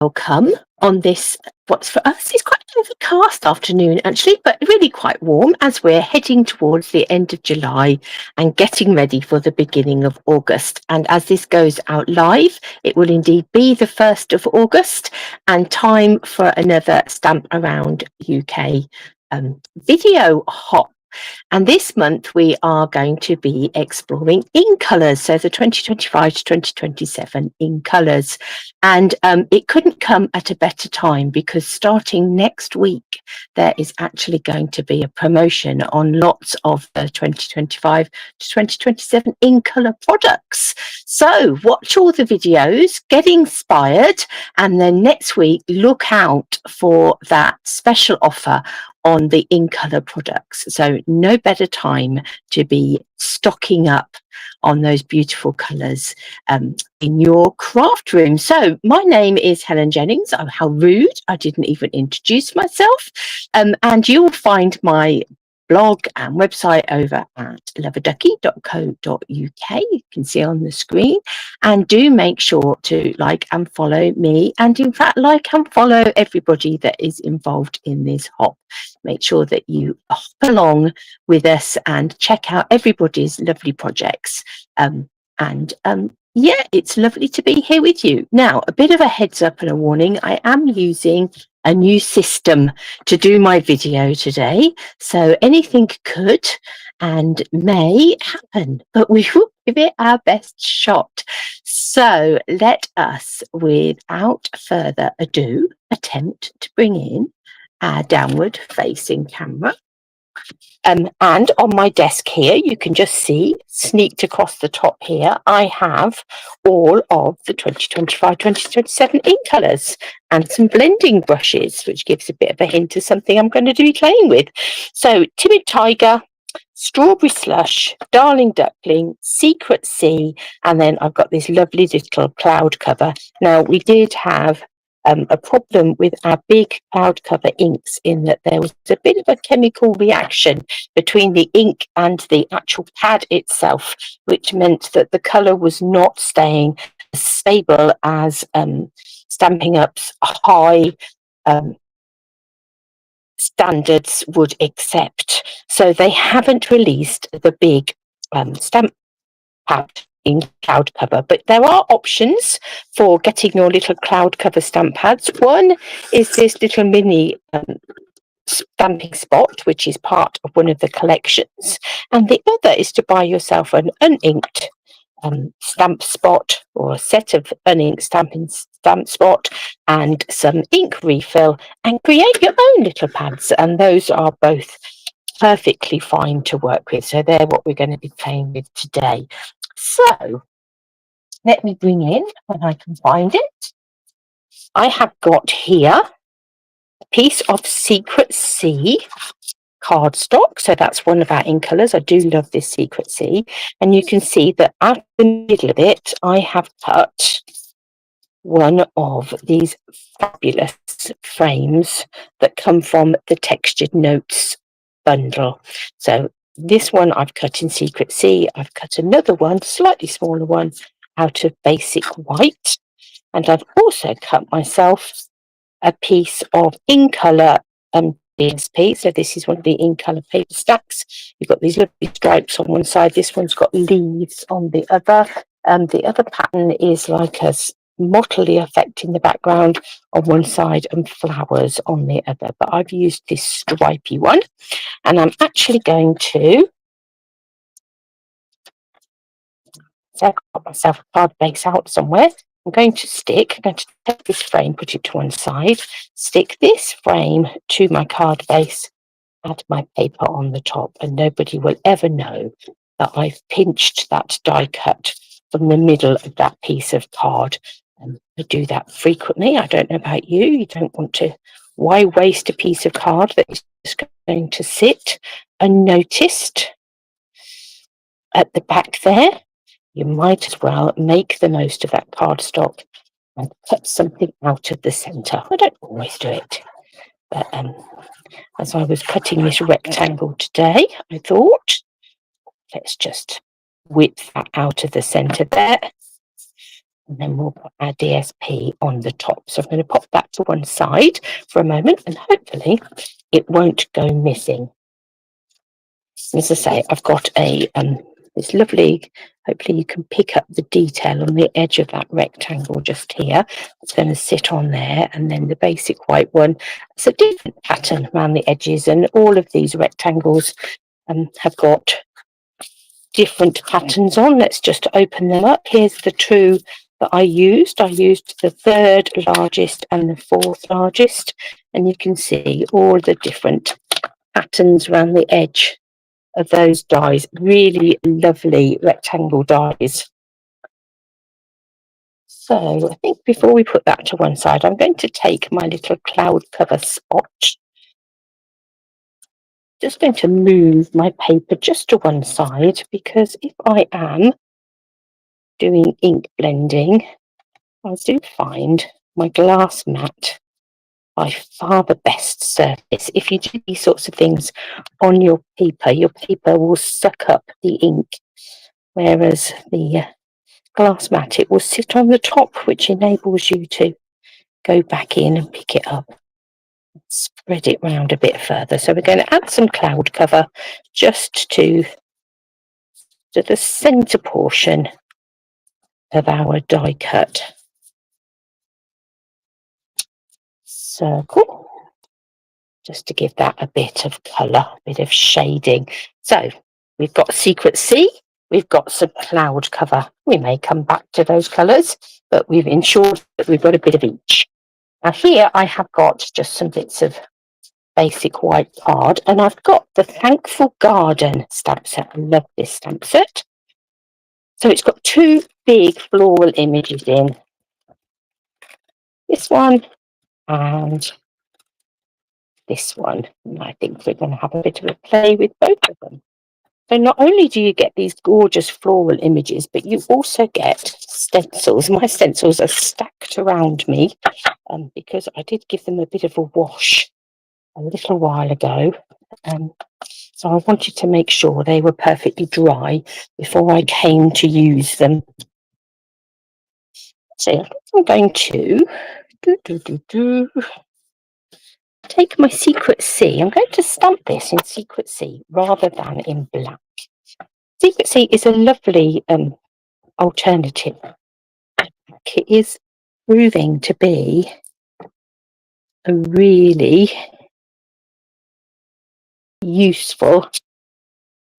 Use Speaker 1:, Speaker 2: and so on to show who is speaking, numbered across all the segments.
Speaker 1: welcome on this, what's for us is quite an overcast afternoon actually, but really quite warm as we're heading towards the end of July and getting ready for the beginning of August. And as this goes out live, it will indeed be the 1st of August and time for another Stamp Around UK video hop. And this month we are going to be exploring in colours, so the 2025 to 2027 in colours. And it couldn't come at a better time because starting next week, there is actually going to be a promotion on lots of the 2025 to 2027 in colour products. So watch all the videos, get inspired, and then next week, look out for that special offer on the in colour products. So no better time to be stocking up on those beautiful colours in your craft room. So my name is Helen Jennings. Oh, how rude, I didn't even introduce myself. And you'll find my blog and website over at Love-a-Duckie.co.uk. You can see on the screen, and do make sure to like and follow me, and in fact like and follow everybody that is involved in this hop. Make sure that you hop along with us and check out everybody's lovely projects. Yeah, it's lovely to be here with you. Now, a bit of a heads up and a warning, I am using a new system to do my video today, so anything could and may happen, but we will give it our best shot. So let us, without further ado, attempt to bring in our downward facing camera. And on my desk here, you can just see, sneaked across the top here, I have all of the 2025-2027 ink colours and some blending brushes, which gives a bit of a hint of something I'm going to be playing with. So Timid Tiger, Strawberry Slush, Darling Duckling, Secret Sea, and then I've got this lovely little cloud cover. Now, we did have a problem with our big cloud cover inks in that there was a bit of a chemical reaction between the ink and the actual pad itself, which meant that the colour was not staying as stable as Stampin' Up's high standards would accept. So they haven't released the big stamp pad in cloud cover, but there are options for getting your little cloud cover stamp pads. One is this little mini stamping spot, which is part of one of the collections, and the other is to buy yourself an uninked stamp spot, or a set of uninked stamp spot and some ink refill, and create your own little pads, and those are both perfectly fine to work with. So they're what we're going to be playing with today. So let me bring in, when I can find it, I have got here a piece of Secret Sea cardstock. So that's one of our ink colours. I do love this Secret Sea. And you can see that out the middle of it, I have cut one of these fabulous frames that come from the Textured Notes bundle. So this one I've cut in Secret Sea. I've cut another one, slightly smaller one, out of Basic White. And I've also cut myself a piece of in colour DSP. So this is one of the in colour paper stacks. You've got these lovely stripes on one side. This one's got leaves on the other. The other pattern is like a motley effect in the background on one side and flowers on the other. But I've used this stripy one, and I'm actually going to, so I've got myself a card base out somewhere. I'm going to take this frame, put it to one side, stick this frame to my card base, add my paper on the top, and nobody will ever know that I've pinched that die cut from the middle of that piece of card. I do that frequently. I don't know about you. You don't want to, why waste a piece of card that is just going to sit unnoticed at the back there? You might as well make the most of that cardstock and cut something out of the centre. I don't always do it, but as I was cutting this rectangle today, I thought, let's just whip that out of the centre there. and then we'll put our DSP on the top. So I'm going to pop that to one side for a moment, and hopefully it won't go missing. As I say, I've got a this lovely, hopefully you can pick up the detail on the edge of that rectangle just here. It's going to sit on there, and then the basic white one. It's a different pattern around the edges, and all of these rectangles have got different patterns on. Let's just open them up. Here's the two that I used. I used the third largest and the fourth largest, and you can see all the different patterns around the edge of those dies. Really lovely rectangle dies. So I think before we put that to one side, I'm going to take my little cloud cover spot. Just going to move my paper just to one side, because if I am doing ink blending, I do find my glass mat by far the best surface. If you do these sorts of things on your paper will suck up the ink, whereas the glass mat, it will sit on the top, which enables you to go back in and pick it up, spread it round a bit further. So we're going to add some cloud cover just to the centre portion of our die cut circle, just to give that a bit of colour, a bit of shading. So we've got Secret C, we've got some cloud cover. We may come back to those colours, but we've ensured that we've got a bit of each. Now here I have got just some bits of basic white card, and I've got the Thankful Garden stamp set. I love this stamp set. So it's got two big floral images in. This one and this one. And I think we're going to have a bit of a play with both of them. So not only do you get these gorgeous floral images, but you also get stencils. My stencils are stacked around me because I did give them a bit of a wash a little while ago. So I wanted to make sure they were perfectly dry before I came to use them. So I'm going to take my Secret C. I'm going to stamp this in Secret C rather than in black. Secret C is a lovely alternative. It is proving to be a really useful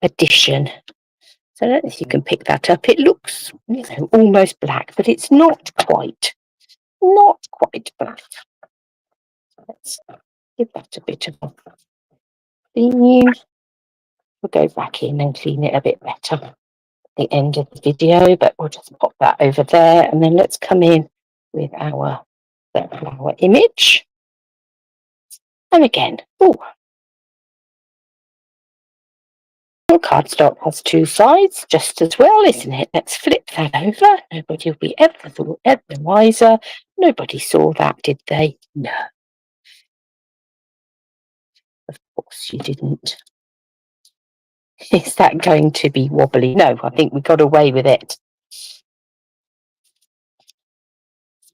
Speaker 1: addition. So I don't know if you can pick that up. It looks, almost black, but it's not quite black. Let's give that a bit of a clean. We'll go back in and clean it a bit better at the end of the video, but we'll just pop that over there, and then let's come in with our flower image. And again, cardstock has two sides just as well, isn't it? Let's flip that over. Nobody will be ever the wiser. Nobody saw that, did they? No. Of course you didn't. Is that going to be wobbly? No, I think we got away with it.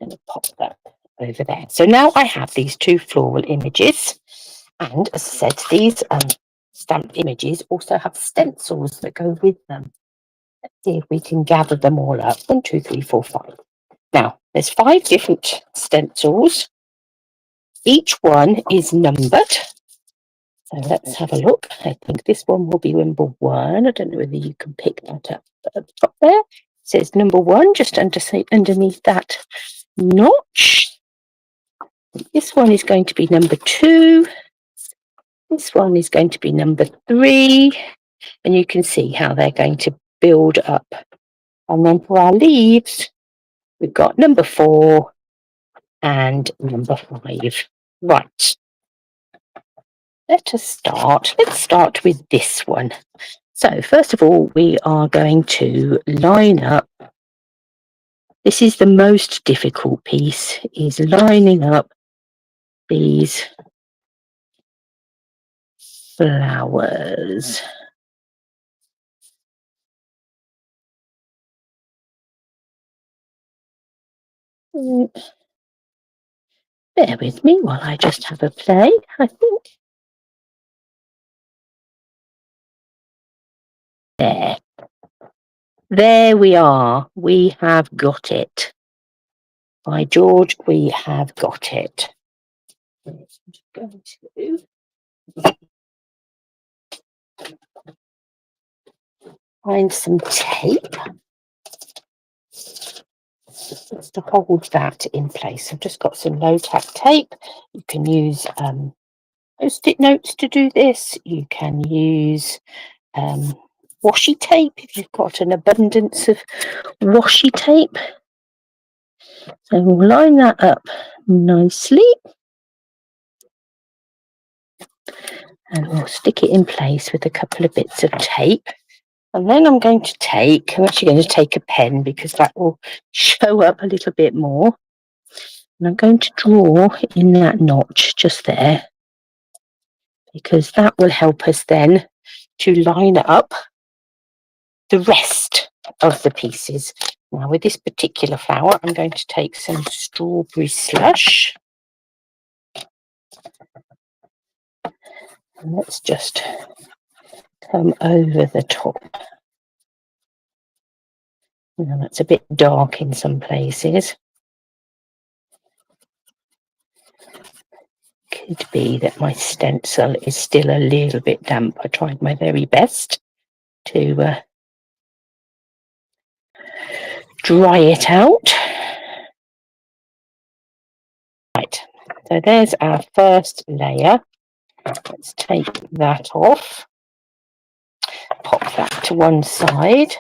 Speaker 1: I'm going to pop that over there. So now I have these two floral images, and as I said, these stamped images also have stencils that go with them. Let's see if we can gather them all up. 1, 2, 3, 4, 5. Now, there's 5 different stencils. Each one is numbered. So let's have a look. I think this one will be number 1. I don't know whether you can pick that up at the top there. It says number 1 just underneath that notch. This one is going to be number 2. This one is going to be number 3. And you can see how they're going to build up. And then for our leaves, we've got number 4 and number 5. Right. Let's start with this one. So first of all, we are going to line up. This is the most difficult piece, is lining up these flowers. Bear with me while I just have a play, I think. There we are. We have got it. By George, we have got it. I'm just going to find some tape just to hold that in place. I've just got some low-tack tape. You can use Post-it notes to do this. You can use washi tape if you've got an abundance of washi tape. So we'll line that up nicely and we'll stick it in place with a couple of bits of tape. And then I'm actually going to take a pen because that will show up a little bit more. And I'm going to draw in that notch just there because that will help us then to line up the rest of the pieces. Now with this particular flower, I'm going to take some strawberry slush. And let's just come over the top. Now that's a bit dark in some places. Could be that my stencil is still a little bit damp. I tried my very best to dry it out. Right, so there's our first layer. Let's take that off. Pop that to one side.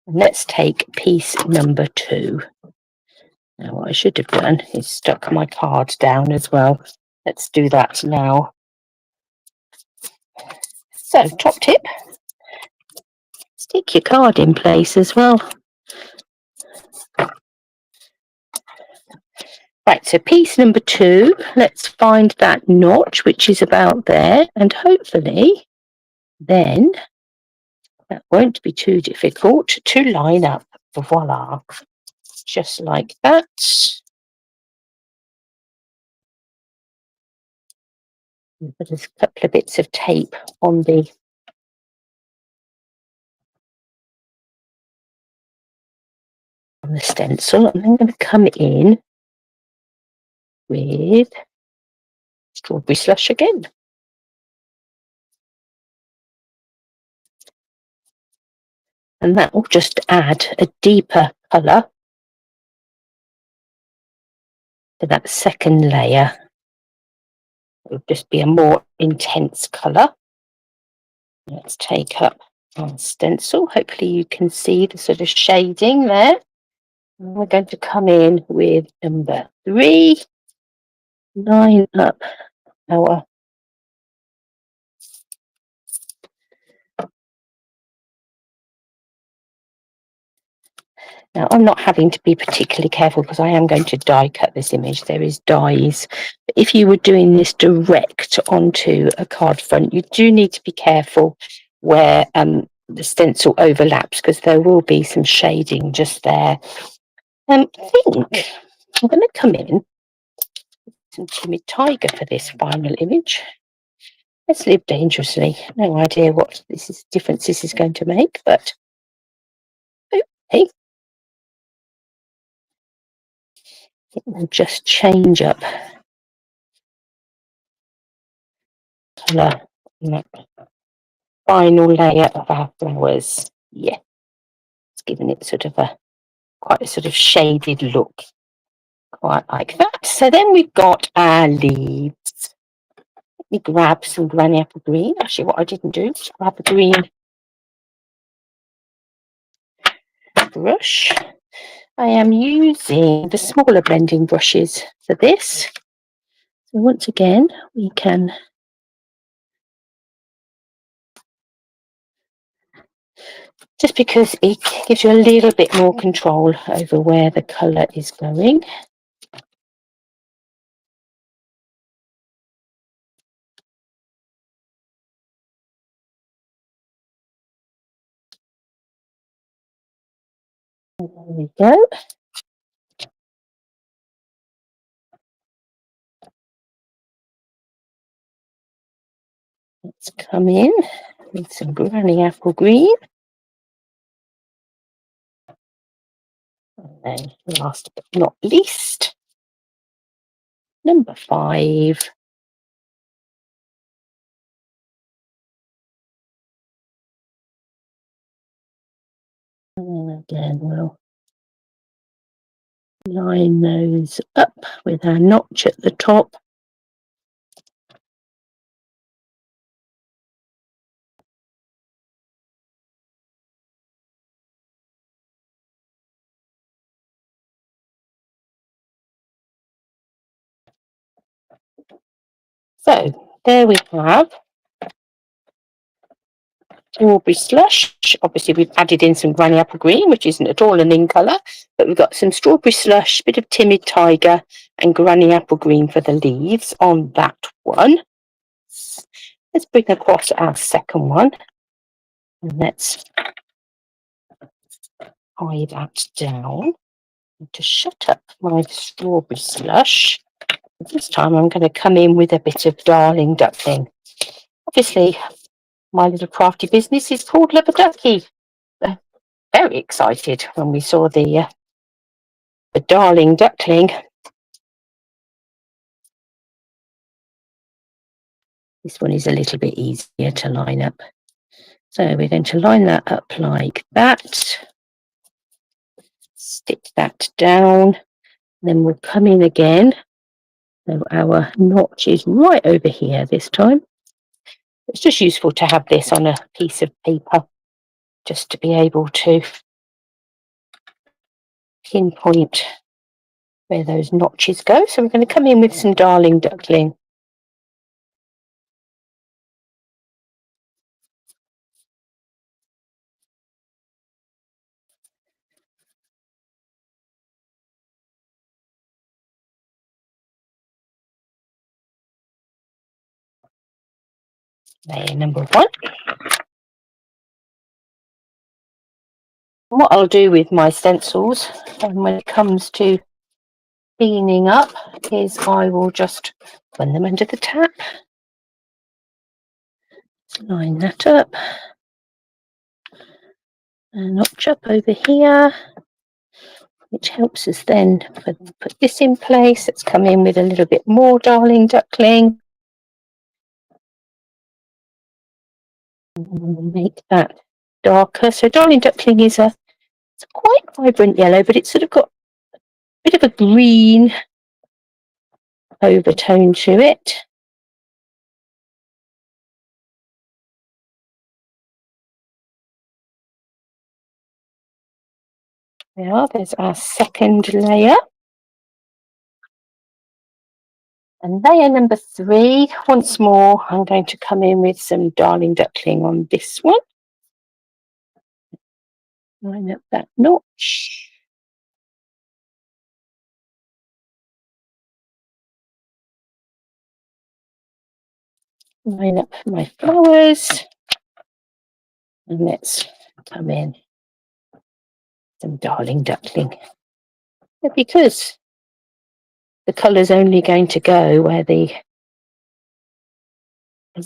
Speaker 1: And let's take piece number 2. Now what I should have done is stuck my card down as well. Let's do that now. So top tip, stick your card in place as well. Right, so piece number 2, let's find that notch which is about there, and hopefully then that won't be too difficult to line up. Voila, just like that. Put a couple of bits of tape on the stencil, and I'm going to come in with strawberry slush again. And that will just add a deeper colour to that second layer. It will just be a more intense colour. Let's take up our stencil. Hopefully you can see the sort of shading there. And we're going to come in with number 3. Line up our Now, I'm not having to be particularly careful because I am going to die cut this image. There is dies. But if you were doing this direct onto a card front, you do need to be careful where the stencil overlaps because there will be some shading just there. I think I'm going to come in some timid tiger for this final image. Let's live dangerously. No idea what difference this is going to make, but okay. It will just change up colour in that final layer of our flowers. Yeah, it's giving it sort of quite a sort of shaded look, quite like that. So then we've got our leaves. Let me grab some Granny Apple Green. Actually, what I didn't do was grab a green brush. I am using the smaller blending brushes for this. So once again, we can just because it gives you a little bit more control over where the colour is going. There we go. Let's come in with some granny apple green. And then last but not least, number 5. And again, we'll line those up with our notch at the top. So there we have strawberry slush. Obviously, we've added in some granny apple green, which isn't at all an in colour, but we've got some strawberry slush, bit of timid tiger, and granny apple green for the leaves on that one. Let's bring across our second one, and let's tie that down to shut up my strawberry slush. This time I'm going to come in with a bit of darling duckling. Obviously, my little crafty business is called Love-a-Duckie. Very excited when we saw the darling duckling. This one is a little bit easier to line up. So we're going to line that up like that. Stick that down. Then we'll come in again. So our notch is right over here this time. It's just useful to have this on a piece of paper just to be able to pinpoint where those notches go. So we're going to come in with some darling duckling. Layer number 1. And what I'll do with my stencils when it comes to cleaning up is I will just run them under the tap. Line that up. And notch up over here, which helps us then put this in place. Let's come in with a little bit more darling duckling. And make that darker. So darling duckling is it's a quite vibrant yellow, but it's sort of got a bit of a green overtone to it. There's our second layer. And layer number 3, once more, I'm going to come in with some darling duckling on this one. Line up that notch. Line up my flowers. And let's come in some darling duckling. But because the colour's only going to go where there's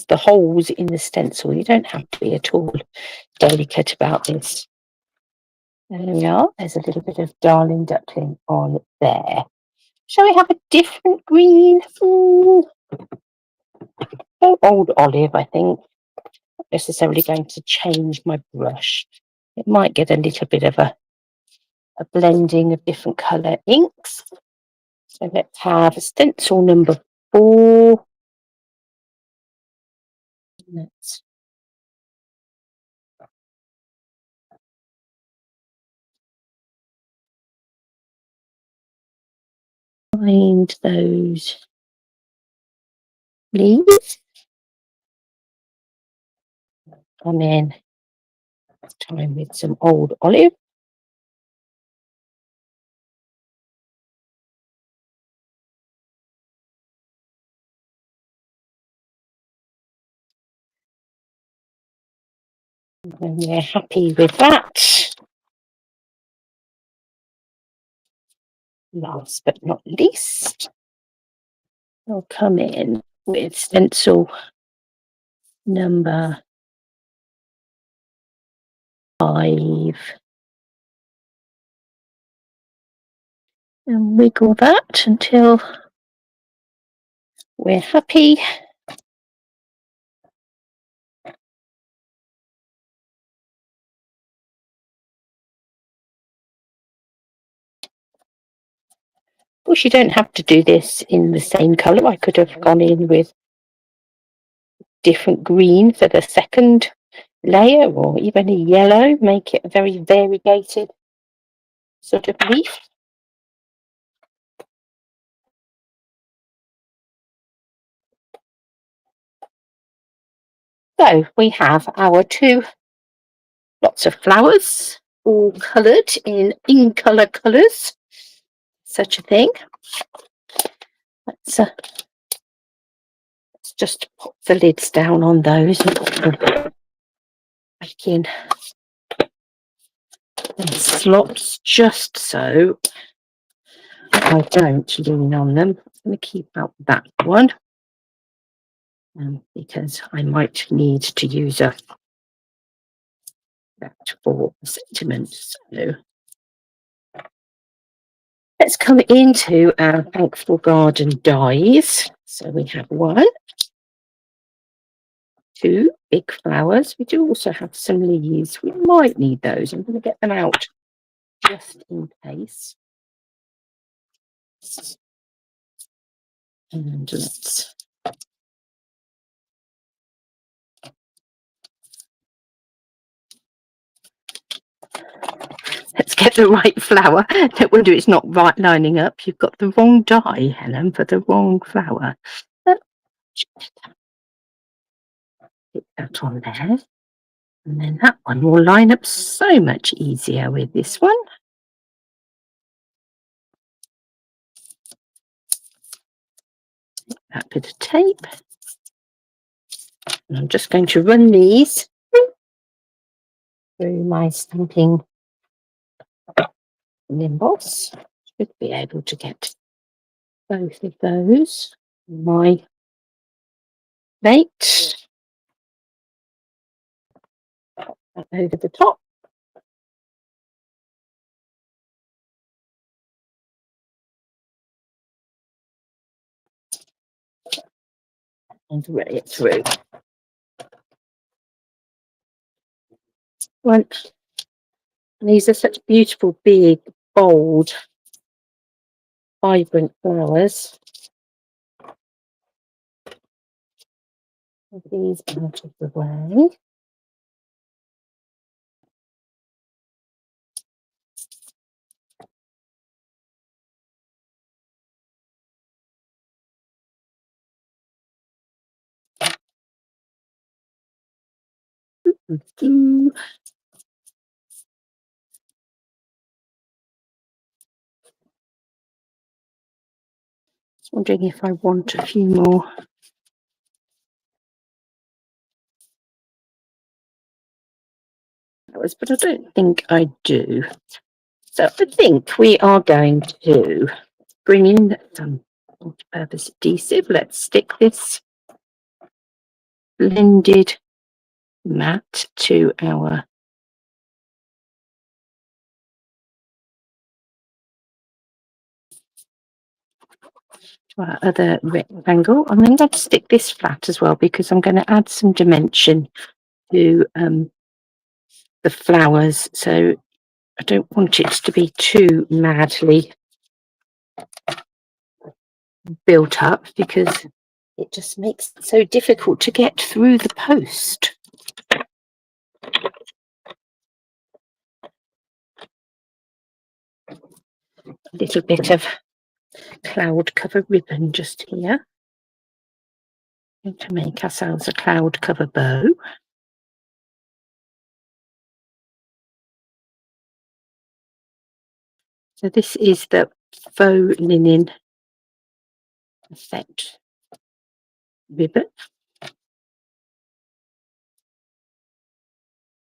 Speaker 1: the holes in the stencil, you don't have to be at all delicate about this. There we are. There's a little bit of darling duckling on there. Shall we have a different green? Go old olive, I think. Not necessarily going to change my brush. It might get a little bit of a blending of different colour inks. So let's have stencil number 4. Let's find those leaves. Come in this time with some old olive. When we're happy with that, last but not least, I'll come in with stencil number 5 and wiggle that until we're happy. Of course, you don't have to do this in the same colour. I could have gone in with different green for the second layer, or even a yellow, make it a very variegated sort of leaf. So we have our 2 lots of flowers, all coloured in colour colours, such a thing. Let's just pop the lids down on those and put them back in slots, just so I don't lean on them. I'm going to keep out that one because I might need to use that for sentiment. So let's come into our Thankful Garden dies. So we have 1, 2 big flowers. We do also have some leaves. We might need those. I'm going to get them out just in case. And let's get the right flower. No wonder it's not right lining up. You've got the wrong die, Helen, for the wrong flower. Put that on there. And then that one will line up so much easier with this one. That bit of tape. And I'm just going to run these through my stamping emboss. Should be able to get both of those. My mate over the top. And run it through. Right. And these are such beautiful, big, bold, vibrant flowers. Move these out of the way. Just wondering if I want a few more. But I don't think I do. So I think we are going to bring in some multi-purpose adhesive. Let's stick this blended mat to our other rectangle. I'm going to stick this flat as well because I'm going to add some dimension to the flowers. So I don't want it to be too madly built up because it just makes it so difficult to get through the post. A little bit of cloud cover ribbon just here. Going to make ourselves a cloud cover bow. So this is the faux linen effect ribbon.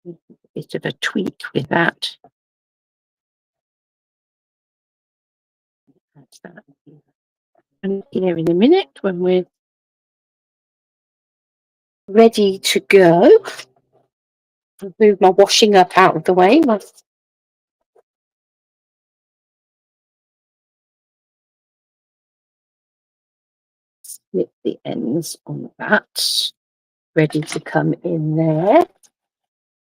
Speaker 1: A bit of a tweak with that. That's that. And here in a minute when we're ready to go. I'll move my washing up out of the way. Snip the ends on that. Ready to come in there.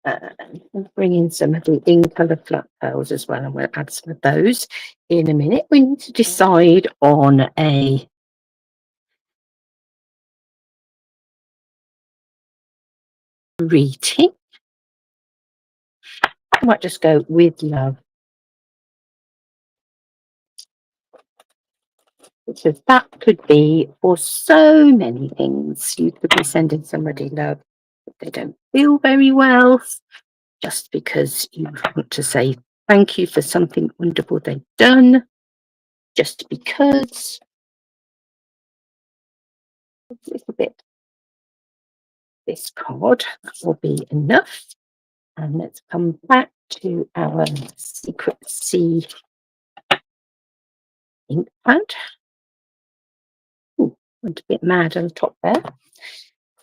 Speaker 1: And bring in some of the in colour flat pearls as well, and we'll add some of those in a minute. We need to decide on a greeting. I might just go with love, because that could be for so many things. You could be sending somebody love if they don't feel very well, just because you want to say thank you for something wonderful they've done, just because. A little bit this card, that will be enough. And let's come back to our Secret C ink pad. Ooh, went a bit mad on the top there.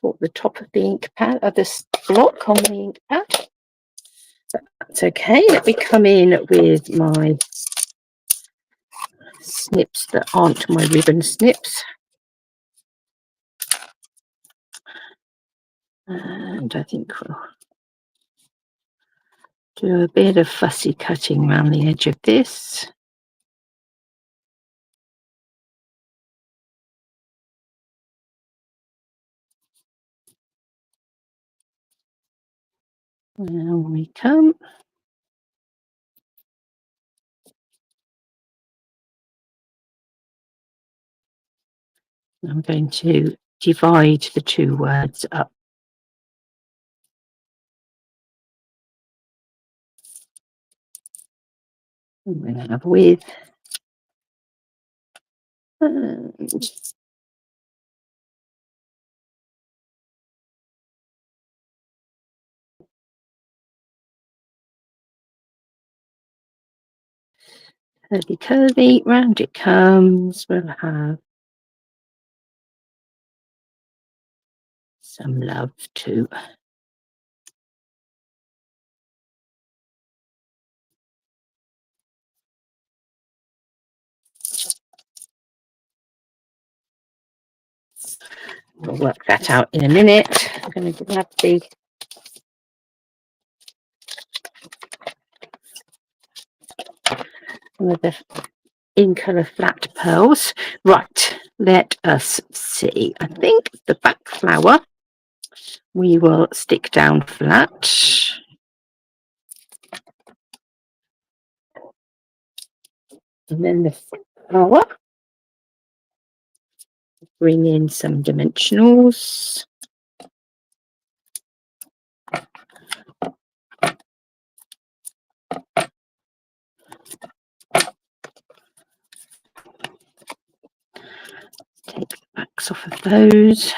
Speaker 1: Caught the top of the ink pad, of this block on the ink pad. But that's okay. Let me come in with my snips that aren't my ribbon snips. And I think we'll do a bit of fussy cutting around the edge of this. Now we come. I'm going to divide the two words up. I'm going to have with and curly curly, round it comes. We'll have some love too. We'll work that out in a minute. I'm going to grab one of the in colour flat pearls. Right, let us see. I think the back flower we will stick down flat. And then the front flower, bring in some dimensionals. Take the backs off of those.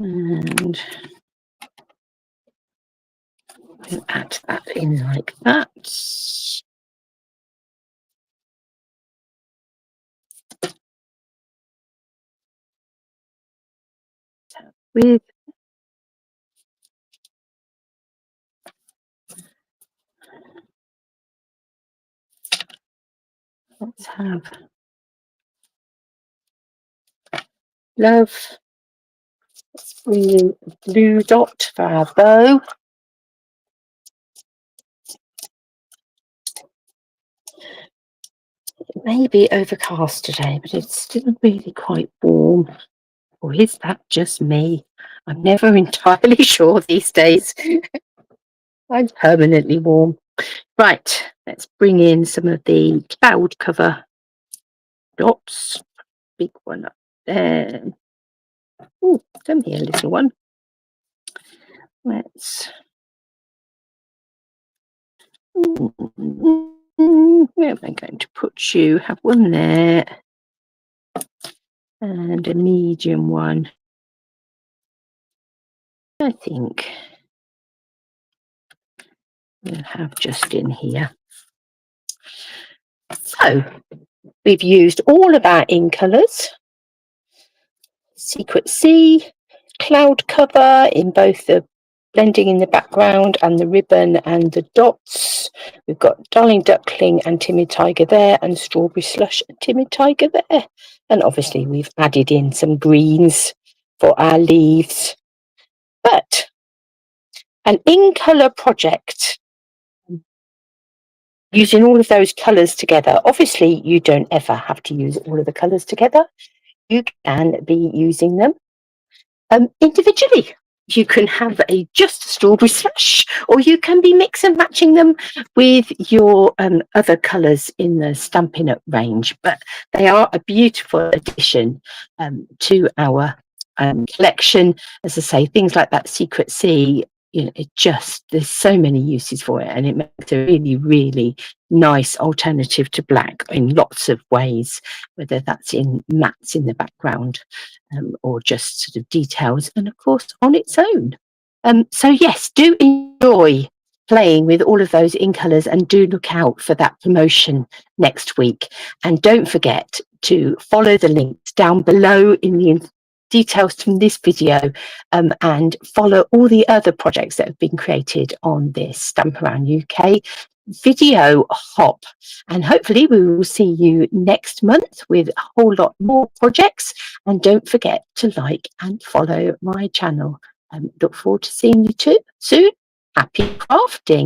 Speaker 1: And we'll add that in like that. With let's have love. Let's bring in a blue dot for our bow. It may be overcast today, but it's still really quite warm. Or is that just me? I'm never entirely sure these days. I'm permanently warm. Right, let's bring in some of the cloud cover dots. Big one up there. Oh, come here, little one. Let's. Where am I going to put you? Have one there. And a medium one. I think we'll have just in here. So we've used all of our in colours, Secret Sea, cloud cover in both the blending in the background and the ribbon and the dots. We've got Darling Duckling and Timid Tiger there, and Strawberry Slush and Timid Tiger there. And obviously we've added in some greens for our leaves. But an in-colour project using all of those colours together, obviously you don't ever have to use all of the colours together. You can be using them individually. You can have just a strawberry slush, or you can be mix and matching them with your other colours in the Stampin' Up range. But they are a beautiful addition to our collection. As I say, things like that Secret Sea, there's so many uses for it, and it makes a really, really nice alternative to black in lots of ways, whether that's in mattes in the background or just sort of details, and of course on its own. So yes, do enjoy playing with all of those in colours, and do look out for that promotion next week. And don't forget to follow the links down below in the details from this video, and follow all the other projects that have been created on this Stamp Around UK video hop. And hopefully we will see you next month with a whole lot more projects. And don't forget to like and follow my channel. Look forward to seeing you too soon. Happy crafting.